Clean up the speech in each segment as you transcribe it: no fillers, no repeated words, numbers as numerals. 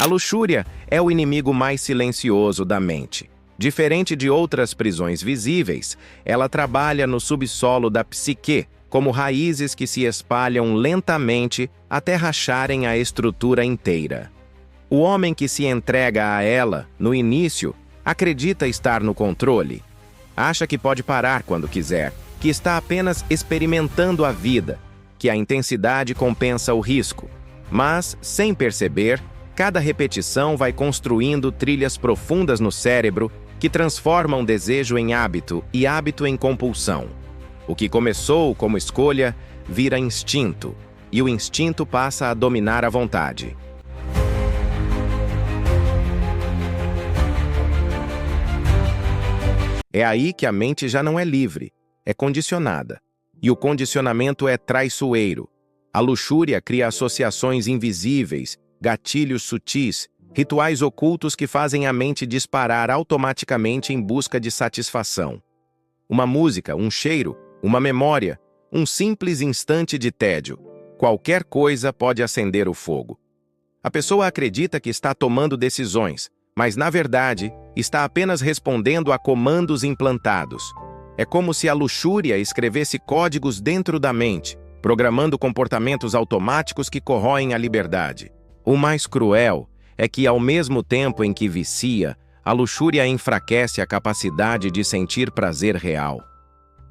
A luxúria é o inimigo mais silencioso da mente. Diferente de outras prisões visíveis, ela trabalha no subsolo da psique, como raízes que se espalham lentamente até racharem a estrutura inteira. O homem que se entrega a ela, no início, acredita estar no controle. Acha que pode parar quando quiser, que está apenas experimentando a vida, que a intensidade compensa o risco. Mas, sem perceber, cada repetição vai construindo trilhas profundas no cérebro que transformam desejo em hábito e hábito em compulsão. O que começou como escolha vira instinto, e o instinto passa a dominar a vontade. É aí que a mente já não é livre, é condicionada. E o condicionamento é traiçoeiro. A luxúria cria associações invisíveis, gatilhos sutis, rituais ocultos que fazem a mente disparar automaticamente em busca de satisfação. Uma música, um cheiro, uma memória, um simples instante de tédio. Qualquer coisa pode acender o fogo. A pessoa acredita que está tomando decisões, mas, na verdade, está apenas respondendo a comandos implantados. É como se a luxúria escrevesse códigos dentro da mente, programando comportamentos automáticos que corroem a liberdade. O mais cruel é que, ao mesmo tempo em que vicia, a luxúria enfraquece a capacidade de sentir prazer real.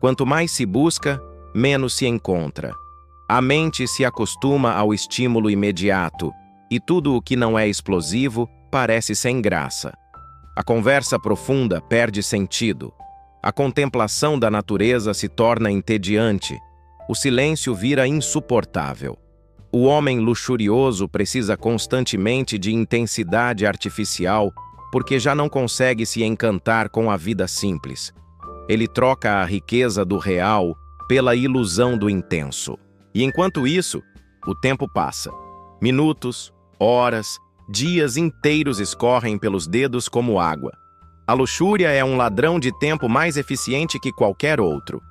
Quanto mais se busca, menos se encontra. A mente se acostuma ao estímulo imediato, e tudo o que não é explosivo parece sem graça. A conversa profunda perde sentido. A contemplação da natureza se torna entediante. O silêncio vira insuportável. O homem luxurioso precisa constantemente de intensidade artificial porque já não consegue se encantar com a vida simples. Ele troca a riqueza do real pela ilusão do intenso. E enquanto isso, o tempo passa. Minutos, horas, dias inteiros escorrem pelos dedos como água. A luxúria é um ladrão de tempo mais eficiente que qualquer outro.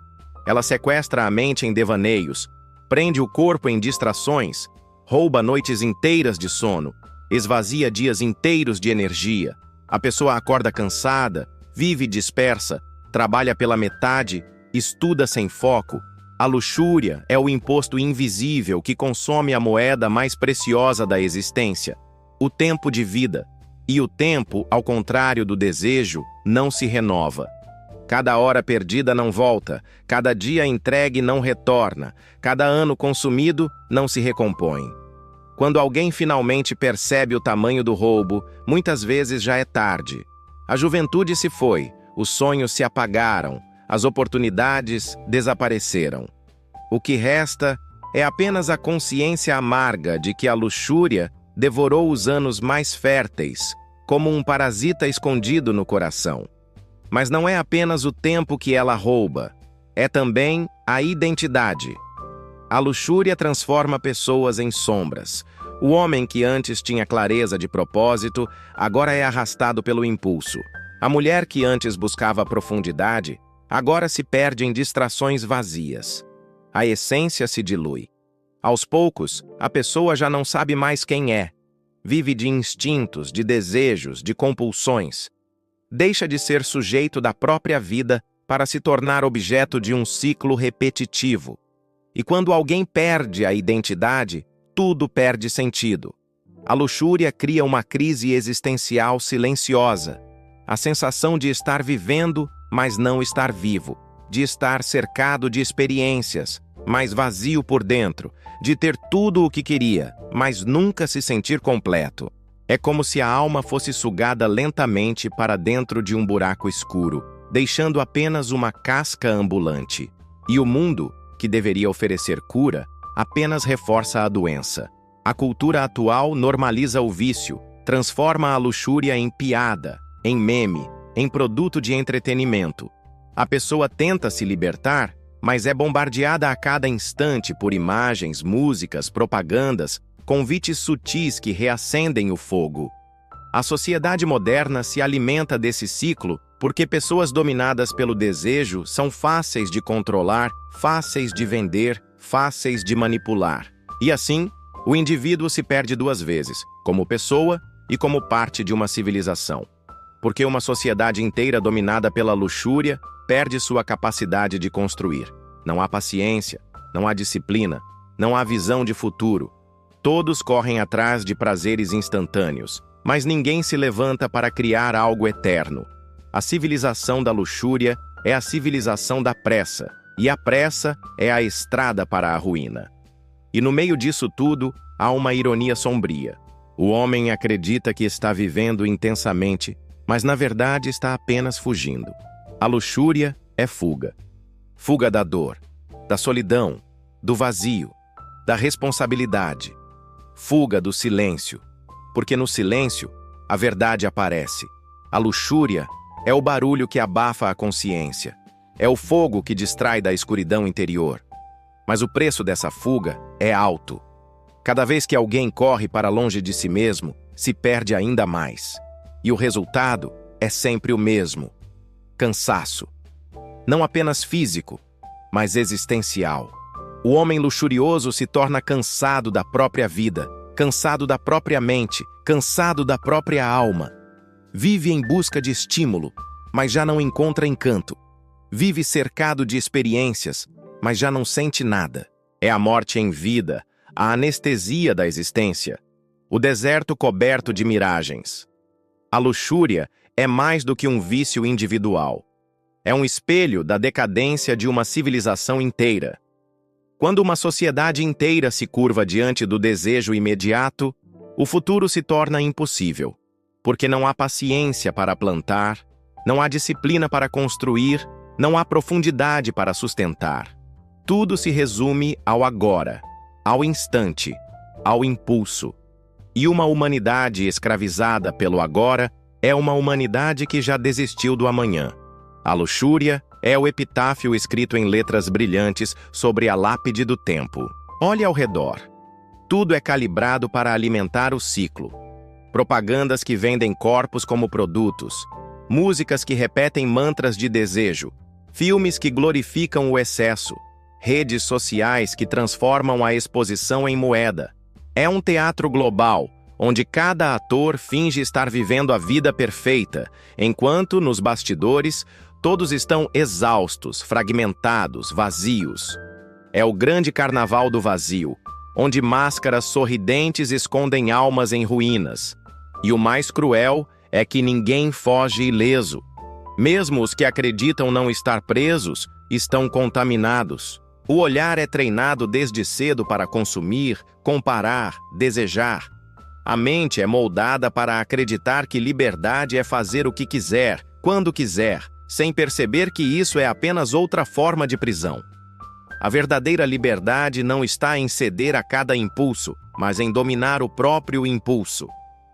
Ela sequestra a mente em devaneios, prende o corpo em distrações, rouba noites inteiras de sono, esvazia dias inteiros de energia. A pessoa acorda cansada, vive dispersa, trabalha pela metade, estuda sem foco. A luxúria é o imposto invisível que consome a moeda mais preciosa da existência, o tempo de vida. E o tempo, ao contrário do desejo, não se renova. Cada hora perdida não volta, cada dia entregue não retorna, cada ano consumido não se recompõe. Quando alguém finalmente percebe o tamanho do roubo, muitas vezes já é tarde. A juventude se foi, os sonhos se apagaram, as oportunidades desapareceram. O que resta é apenas a consciência amarga de que a luxúria devorou os anos mais férteis, como um parasita escondido no coração. Mas não é apenas o tempo que ela rouba, é também a identidade. A luxúria transforma pessoas em sombras. O homem que antes tinha clareza de propósito, agora é arrastado pelo impulso. A mulher que antes buscava profundidade, agora se perde em distrações vazias. A essência se dilui. Aos poucos, a pessoa já não sabe mais quem é. Vive de instintos, de desejos, de compulsões. Deixa de ser sujeito da própria vida para se tornar objeto de um ciclo repetitivo. E quando alguém perde a identidade, tudo perde sentido. A luxúria cria uma crise existencial silenciosa. A sensação de estar vivendo, mas não estar vivo. De estar cercado de experiências, mas vazio por dentro. De ter tudo o que queria, mas nunca se sentir completo. É como se a alma fosse sugada lentamente para dentro de um buraco escuro, deixando apenas uma casca ambulante. E o mundo, que deveria oferecer cura, apenas reforça a doença. A cultura atual normaliza o vício, transforma a luxúria em piada, em meme, em produto de entretenimento. A pessoa tenta se libertar, mas é bombardeada a cada instante por imagens, músicas, propagandas, convites sutis que reacendem o fogo. A sociedade moderna se alimenta desse ciclo porque pessoas dominadas pelo desejo são fáceis de controlar, fáceis de vender, fáceis de manipular. E assim, o indivíduo se perde duas vezes, como pessoa e como parte de uma civilização. Porque uma sociedade inteira dominada pela luxúria perde sua capacidade de construir. Não há paciência, não há disciplina, não há visão de futuro. Todos correm atrás de prazeres instantâneos, mas ninguém se levanta para criar algo eterno. A civilização da luxúria é a civilização da pressa, e a pressa é a estrada para a ruína. E no meio disso tudo, há uma ironia sombria. O homem acredita que está vivendo intensamente, mas na verdade está apenas fugindo. A luxúria é fuga. Fuga da dor, da solidão, do vazio, da responsabilidade. Fuga do silêncio, porque no silêncio a verdade aparece. A luxúria é o barulho que abafa a consciência. É o fogo que distrai da escuridão interior. Mas o preço dessa fuga é alto. Cada vez que alguém corre para longe de si mesmo, se perde ainda mais. E o resultado é sempre o mesmo: cansaço. Não apenas físico, mas existencial. O homem luxurioso se torna cansado da própria vida, cansado da própria mente, cansado da própria alma. Vive em busca de estímulo, mas já não encontra encanto. Vive cercado de experiências, mas já não sente nada. É a morte em vida, a anestesia da existência, o deserto coberto de miragens. A luxúria é mais do que um vício individual. É um espelho da decadência de uma civilização inteira. Quando uma sociedade inteira se curva diante do desejo imediato, o futuro se torna impossível, porque não há paciência para plantar, não há disciplina para construir, não há profundidade para sustentar. Tudo se resume ao agora, ao instante, ao impulso. E uma humanidade escravizada pelo agora é uma humanidade que já desistiu do amanhã. A luxúria é o epitáfio escrito em letras brilhantes sobre a lápide do tempo. Olhe ao redor. Tudo é calibrado para alimentar o ciclo. Propagandas que vendem corpos como produtos, músicas que repetem mantras de desejo, filmes que glorificam o excesso, redes sociais que transformam a exposição em moeda. É um teatro global, onde cada ator finge estar vivendo a vida perfeita, enquanto, nos bastidores, todos estão exaustos, fragmentados, vazios. É o grande carnaval do vazio, onde máscaras sorridentes escondem almas em ruínas. E o mais cruel é que ninguém foge ileso. Mesmo os que acreditam não estar presos, estão contaminados. O olhar é treinado desde cedo para consumir, comparar, desejar. A mente é moldada para acreditar que liberdade é fazer o que quiser, quando quiser, sem perceber que isso é apenas outra forma de prisão. A verdadeira liberdade não está em ceder a cada impulso, mas em dominar o próprio impulso.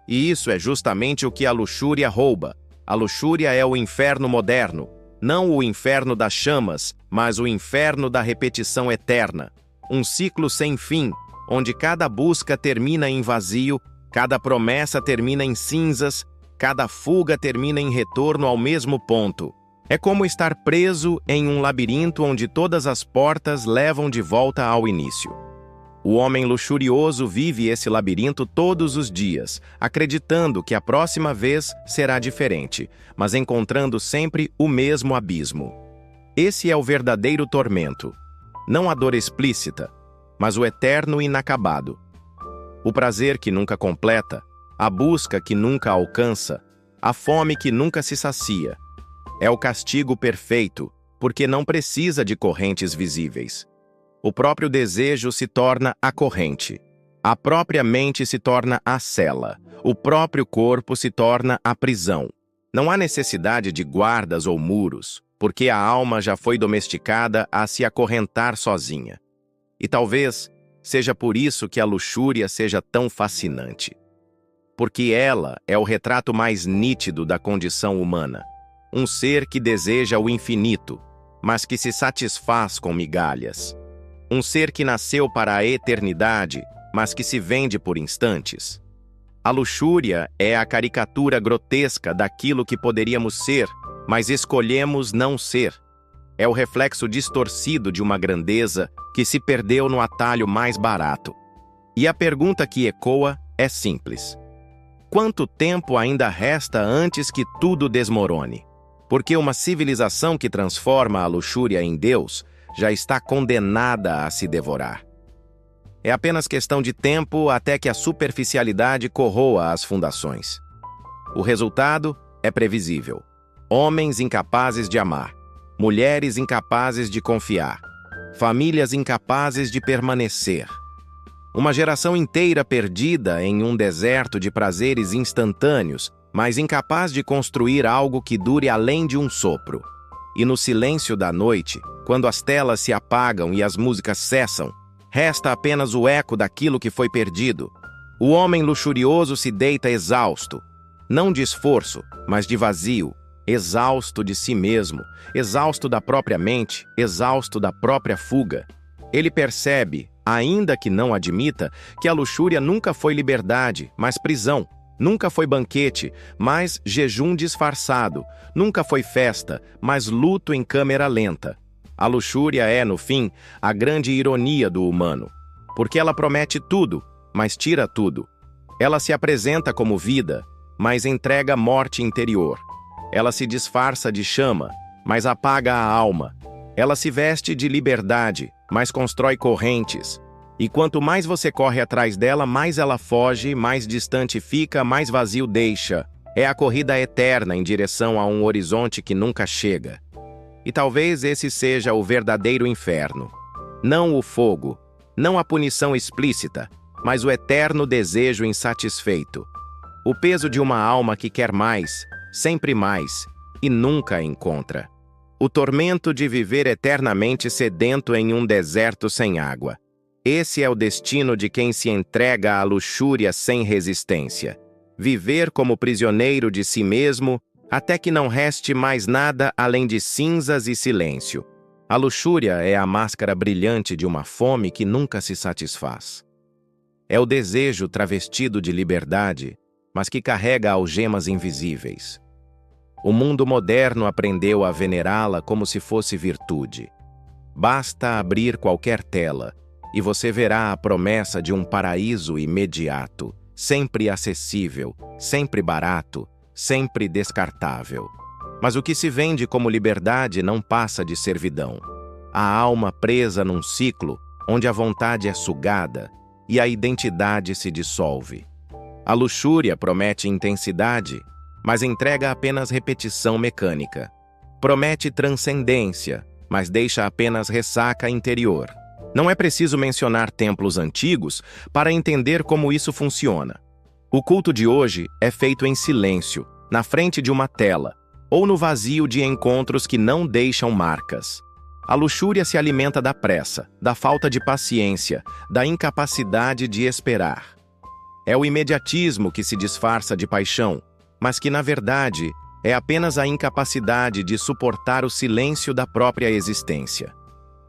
E isso é justamente o que a luxúria rouba. A luxúria é o inferno moderno, não o inferno das chamas, mas o inferno da repetição eterna. Um ciclo sem fim, onde cada busca termina em vazio, cada promessa termina em cinzas, cada fuga termina em retorno ao mesmo ponto. É como estar preso em um labirinto onde todas as portas levam de volta ao início. O homem luxurioso vive esse labirinto todos os dias, acreditando que a próxima vez será diferente, mas encontrando sempre o mesmo abismo. Esse é o verdadeiro tormento. Não a dor explícita, mas o eterno inacabado. O prazer que nunca completa, a busca que nunca alcança, a fome que nunca se sacia. É o castigo perfeito, porque não precisa de correntes visíveis. O próprio desejo se torna a corrente. A própria mente se torna a cela. O próprio corpo se torna a prisão. Não há necessidade de guardas ou muros, porque a alma já foi domesticada a se acorrentar sozinha. E talvez seja por isso que a luxúria seja tão fascinante. Porque ela é o retrato mais nítido da condição humana. Um ser que deseja o infinito, mas que se satisfaz com migalhas. Um ser que nasceu para a eternidade, mas que se vende por instantes. A luxúria é a caricatura grotesca daquilo que poderíamos ser, mas escolhemos não ser. É o reflexo distorcido de uma grandeza que se perdeu no atalho mais barato. E a pergunta que ecoa é simples: quanto tempo ainda resta antes que tudo desmorone? Porque uma civilização que transforma a luxúria em Deus já está condenada a se devorar. É apenas questão de tempo até que a superficialidade corroa as fundações. O resultado é previsível. Homens incapazes de amar, mulheres incapazes de confiar, famílias incapazes de permanecer. Uma geração inteira perdida em um deserto de prazeres instantâneos, mas incapaz de construir algo que dure além de um sopro. E no silêncio da noite, quando as telas se apagam e as músicas cessam, resta apenas o eco daquilo que foi perdido. O homem luxurioso se deita exausto, não de esforço, mas de vazio, exausto de si mesmo, exausto da própria mente, exausto da própria fuga. Ele percebe, ainda que não admita, que a luxúria nunca foi liberdade, mas prisão. Nunca foi banquete, mas jejum disfarçado. Nunca foi festa, mas luto em câmera lenta. A luxúria é, no fim, a grande ironia do humano. Porque ela promete tudo, mas tira tudo. Ela se apresenta como vida, mas entrega morte interior. Ela se disfarça de chama, mas apaga a alma. Ela se veste de liberdade, mas constrói correntes. E quanto mais você corre atrás dela, mais ela foge, mais distante fica, mais vazio deixa. É a corrida eterna em direção a um horizonte que nunca chega. E talvez esse seja o verdadeiro inferno. Não o fogo, não a punição explícita, mas o eterno desejo insatisfeito. O peso de uma alma que quer mais, sempre mais, e nunca encontra. O tormento de viver eternamente sedento em um deserto sem água. Esse é o destino de quem se entrega à luxúria sem resistência. Viver como prisioneiro de si mesmo, até que não reste mais nada além de cinzas e silêncio. A luxúria é a máscara brilhante de uma fome que nunca se satisfaz. É o desejo travestido de liberdade, mas que carrega algemas invisíveis. O mundo moderno aprendeu a venerá-la como se fosse virtude. Basta abrir qualquer tela, e você verá a promessa de um paraíso imediato, sempre acessível, sempre barato, sempre descartável. Mas o que se vende como liberdade não passa de servidão. A alma presa num ciclo onde a vontade é sugada e a identidade se dissolve. A luxúria promete intensidade, mas entrega apenas repetição mecânica. Promete transcendência, mas deixa apenas ressaca interior. Não é preciso mencionar templos antigos para entender como isso funciona. O culto de hoje é feito em silêncio, na frente de uma tela, ou no vazio de encontros que não deixam marcas. A luxúria se alimenta da pressa, da falta de paciência, da incapacidade de esperar. É o imediatismo que se disfarça de paixão, mas que, na verdade, é apenas a incapacidade de suportar o silêncio da própria existência.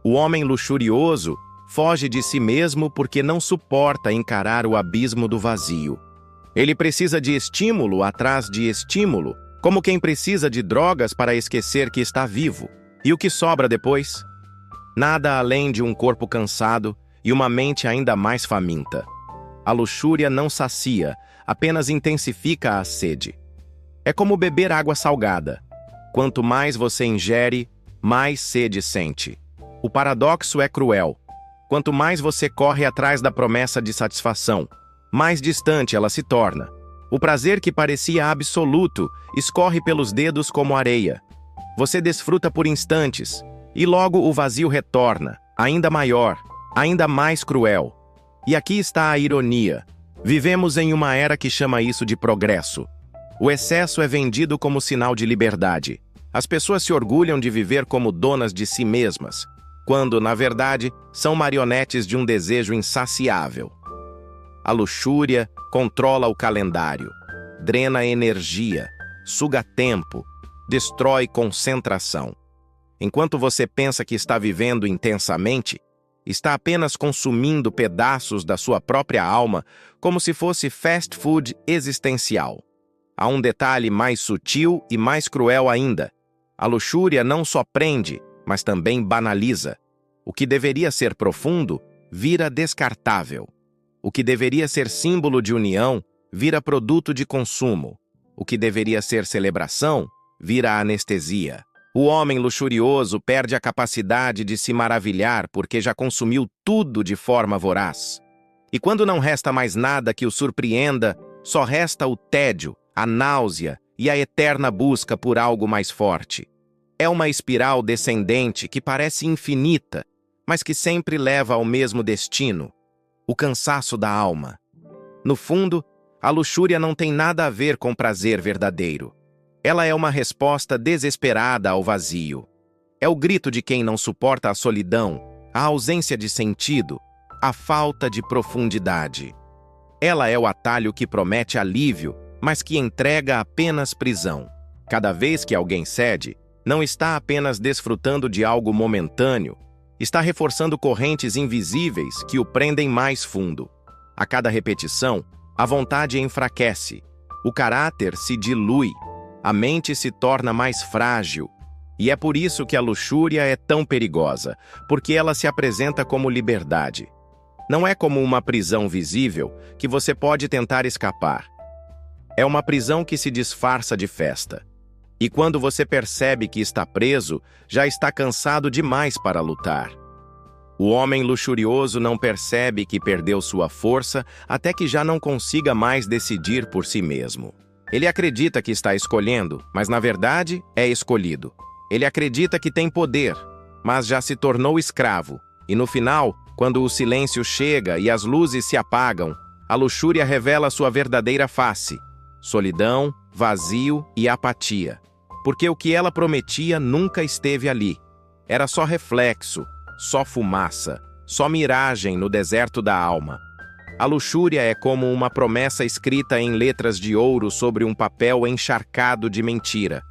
O homem luxurioso foge de si mesmo porque não suporta encarar o abismo do vazio. Ele precisa de estímulo atrás de estímulo, como quem precisa de drogas para esquecer que está vivo. E o que sobra depois? Nada além de um corpo cansado e uma mente ainda mais faminta. A luxúria não sacia, apenas intensifica a sede. É como beber água salgada. Quanto mais você ingere, mais sede sente. O paradoxo é cruel. Quanto mais você corre atrás da promessa de satisfação, mais distante ela se torna. O prazer que parecia absoluto escorre pelos dedos como areia. Você desfruta por instantes, e logo o vazio retorna, ainda maior, ainda mais cruel. E aqui está a ironia. Vivemos em uma era que chama isso de progresso. O excesso é vendido como sinal de liberdade. As pessoas se orgulham de viver como donas de si mesmas, quando, na verdade, são marionetes de um desejo insaciável. A luxúria controla o calendário, drena energia, suga tempo, destrói concentração. Enquanto você pensa que está vivendo intensamente, está apenas consumindo pedaços da sua própria alma como se fosse fast food existencial. Há um detalhe mais sutil e mais cruel ainda. A luxúria não só prende, mas também banaliza. O que deveria ser profundo vira descartável. O que deveria ser símbolo de união vira produto de consumo. O que deveria ser celebração, vira anestesia. O homem luxurioso perde a capacidade de se maravilhar porque já consumiu tudo de forma voraz. E quando não resta mais nada que o surpreenda, só resta o tédio, a náusea e a eterna busca por algo mais forte. É uma espiral descendente que parece infinita, mas que sempre leva ao mesmo destino: o cansaço da alma. No fundo, a luxúria não tem nada a ver com prazer verdadeiro. Ela é uma resposta desesperada ao vazio. É o grito de quem não suporta a solidão, a ausência de sentido, a falta de profundidade. Ela é o atalho que promete alívio, mas que entrega apenas prisão. Cada vez que alguém cede, não está apenas desfrutando de algo momentâneo, está reforçando correntes invisíveis que o prendem mais fundo. A cada repetição, a vontade enfraquece, o caráter se dilui, a mente se torna mais frágil. E é por isso que a luxúria é tão perigosa, porque ela se apresenta como liberdade. Não é como uma prisão visível que você pode tentar escapar. É uma prisão que se disfarça de festa. E quando você percebe que está preso, já está cansado demais para lutar. O homem luxurioso não percebe que perdeu sua força até que já não consiga mais decidir por si mesmo. Ele acredita que está escolhendo, mas na verdade é escolhido. Ele acredita que tem poder, mas já se tornou escravo. E no final, quando o silêncio chega e as luzes se apagam, a luxúria revela sua verdadeira face: solidão, vazio e apatia. Porque o que ela prometia nunca esteve ali. Era só reflexo, só fumaça, só miragem no deserto da alma. A luxúria é como uma promessa escrita em letras de ouro sobre um papel encharcado de mentira.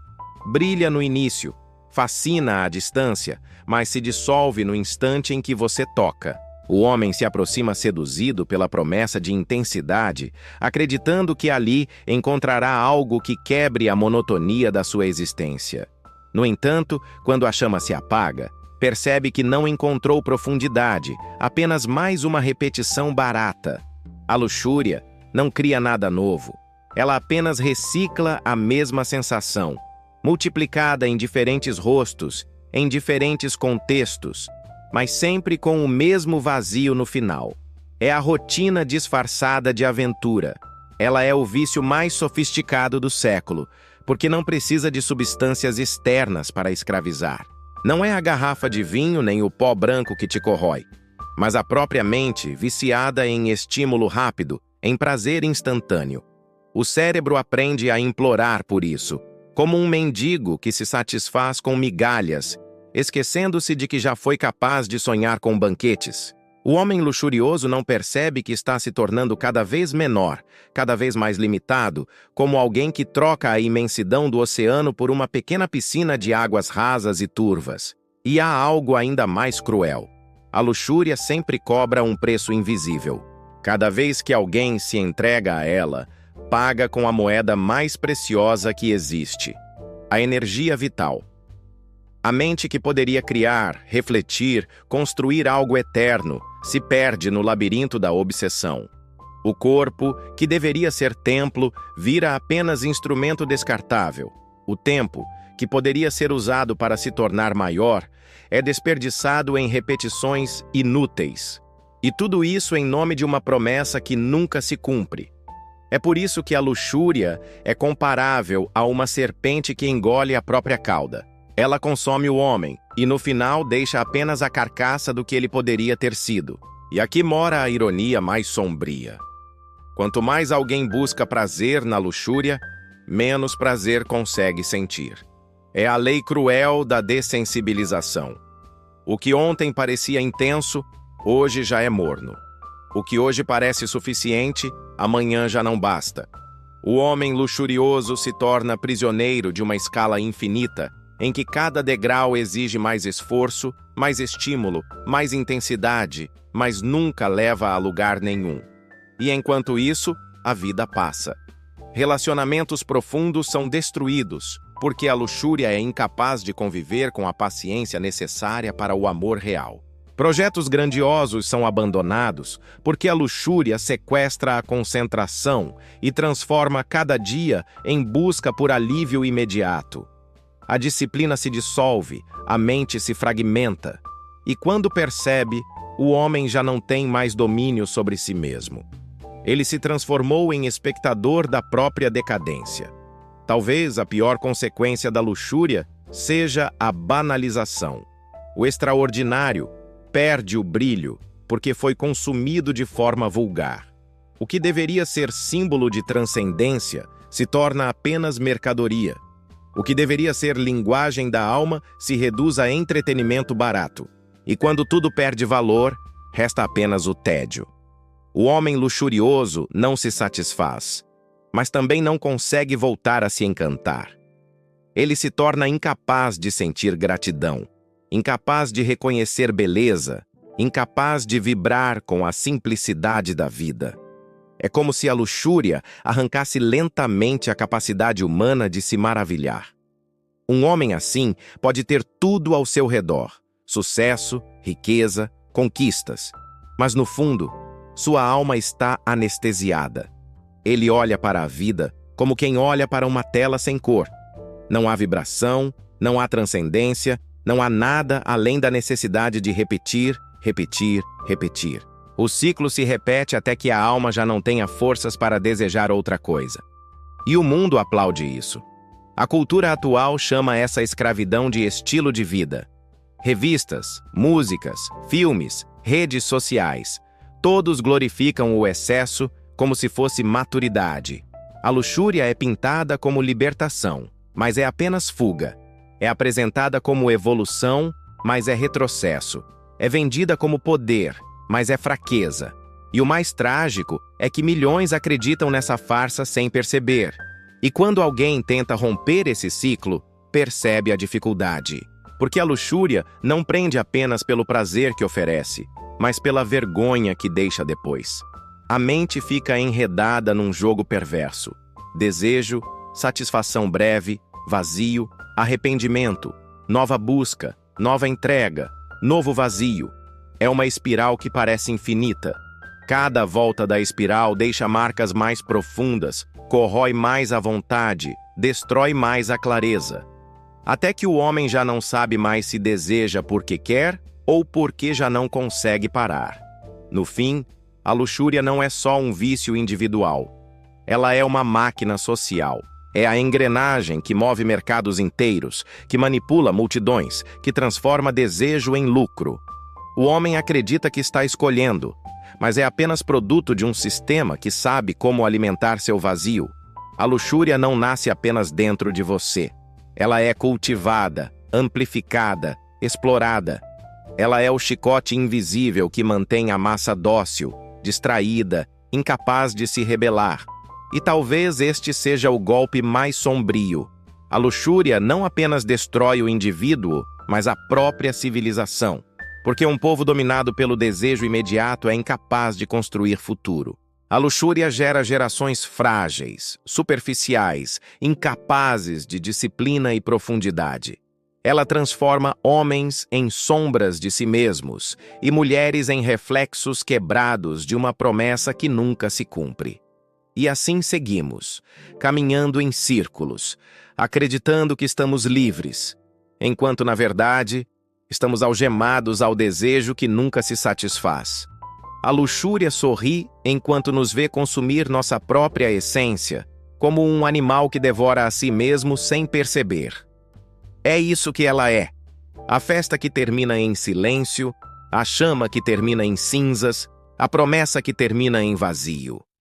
Brilha no início, fascina à distância, mas se dissolve no instante em que você toca. O homem se aproxima seduzido pela promessa de intensidade, acreditando que ali encontrará algo que quebre a monotonia da sua existência. No entanto, quando a chama se apaga, percebe que não encontrou profundidade, apenas mais uma repetição barata. A luxúria não cria nada novo. Ela apenas recicla a mesma sensação, multiplicada em diferentes rostos, em diferentes contextos, mas sempre com o mesmo vazio no final. É a rotina disfarçada de aventura. Ela é o vício mais sofisticado do século, porque não precisa de substâncias externas para escravizar. Não é a garrafa de vinho nem o pó branco que te corrói, mas a própria mente viciada em estímulo rápido, em prazer instantâneo. O cérebro aprende a implorar por isso, como um mendigo que se satisfaz com migalhas, esquecendo-se de que já foi capaz de sonhar com banquetes. O homem luxurioso não percebe que está se tornando cada vez menor, cada vez mais limitado, como alguém que troca a imensidão do oceano por uma pequena piscina de águas rasas e turvas. E há algo ainda mais cruel. A luxúria sempre cobra um preço invisível. Cada vez que alguém se entrega a ela, paga com a moeda mais preciosa que existe: a energia vital. A mente que poderia criar, refletir, construir algo eterno, se perde no labirinto da obsessão. O corpo, que deveria ser templo, vira apenas instrumento descartável. O tempo, que poderia ser usado para se tornar maior, é desperdiçado em repetições inúteis. E tudo isso em nome de uma promessa que nunca se cumpre. É por isso que a luxúria é comparável a uma serpente que engole a própria cauda. Ela consome o homem, e no final deixa apenas a carcaça do que ele poderia ter sido. E aqui mora a ironia mais sombria. Quanto mais alguém busca prazer na luxúria, menos prazer consegue sentir. É a lei cruel da dessensibilização. O que ontem parecia intenso, hoje já é morno. O que hoje parece suficiente, amanhã já não basta. O homem luxurioso se torna prisioneiro de uma escala infinita, em que cada degrau exige mais esforço, mais estímulo, mais intensidade, mas nunca leva a lugar nenhum. E enquanto isso, a vida passa. Relacionamentos profundos são destruídos, porque a luxúria é incapaz de conviver com a paciência necessária para o amor real. Projetos grandiosos são abandonados porque a luxúria sequestra a concentração e transforma cada dia em busca por alívio imediato. A disciplina se dissolve, a mente se fragmenta, e quando percebe, o homem já não tem mais domínio sobre si mesmo. Ele se transformou em espectador da própria decadência. Talvez a pior consequência da luxúria seja a banalização. O extraordinário perde o brilho porque foi consumido de forma vulgar. O que deveria ser símbolo de transcendência se torna apenas mercadoria. O que deveria ser linguagem da alma se reduz a entretenimento barato. E quando tudo perde valor, resta apenas o tédio. O homem luxurioso não se satisfaz, mas também não consegue voltar a se encantar. Ele se torna incapaz de sentir gratidão, incapaz de reconhecer beleza, incapaz de vibrar com a simplicidade da vida. É como se a luxúria arrancasse lentamente a capacidade humana de se maravilhar. Um homem assim pode ter tudo ao seu redor: sucesso, riqueza, conquistas. Mas no fundo, sua alma está anestesiada. Ele olha para a vida como quem olha para uma tela sem cor. Não há vibração, não há transcendência, não há nada além da necessidade de repetir, repetir, repetir. O ciclo se repete até que a alma já não tenha forças para desejar outra coisa. E o mundo aplaude isso. A cultura atual chama essa escravidão de estilo de vida. Revistas, músicas, filmes, redes sociais, todos glorificam o excesso como se fosse maturidade. A luxúria é pintada como libertação, mas é apenas fuga. É apresentada como evolução, mas é retrocesso. É vendida como poder, mas é fraqueza. E o mais trágico é que milhões acreditam nessa farsa sem perceber. E quando alguém tenta romper esse ciclo, percebe a dificuldade. Porque a luxúria não prende apenas pelo prazer que oferece, mas pela vergonha que deixa depois. A mente fica enredada num jogo perverso. Desejo, satisfação breve, vazio, arrependimento, nova busca, nova entrega, novo vazio. É uma espiral que parece infinita. Cada volta da espiral deixa marcas mais profundas, corrói mais a vontade, destrói mais a clareza. Até que o homem já não sabe mais se deseja porque quer ou porque já não consegue parar. No fim, a luxúria não é só um vício individual. Ela é uma máquina social. É a engrenagem que move mercados inteiros, que manipula multidões, que transforma desejo em lucro. O homem acredita que está escolhendo, mas é apenas produto de um sistema que sabe como alimentar seu vazio. A luxúria não nasce apenas dentro de você. Ela é cultivada, amplificada, explorada. Ela é o chicote invisível que mantém a massa dócil, distraída, incapaz de se rebelar. E talvez este seja o golpe mais sombrio. A luxúria não apenas destrói o indivíduo, mas a própria civilização. Porque um povo dominado pelo desejo imediato é incapaz de construir futuro. A luxúria gera gerações frágeis, superficiais, incapazes de disciplina e profundidade. Ela transforma homens em sombras de si mesmos e mulheres em reflexos quebrados de uma promessa que nunca se cumpre. E assim seguimos, caminhando em círculos, acreditando que estamos livres, enquanto, na verdade, estamos algemados ao desejo que nunca se satisfaz. A luxúria sorri enquanto nos vê consumir nossa própria essência, como um animal que devora a si mesmo sem perceber. É isso que ela é. A festa que termina em silêncio, a chama que termina em cinzas, a promessa que termina em vazio.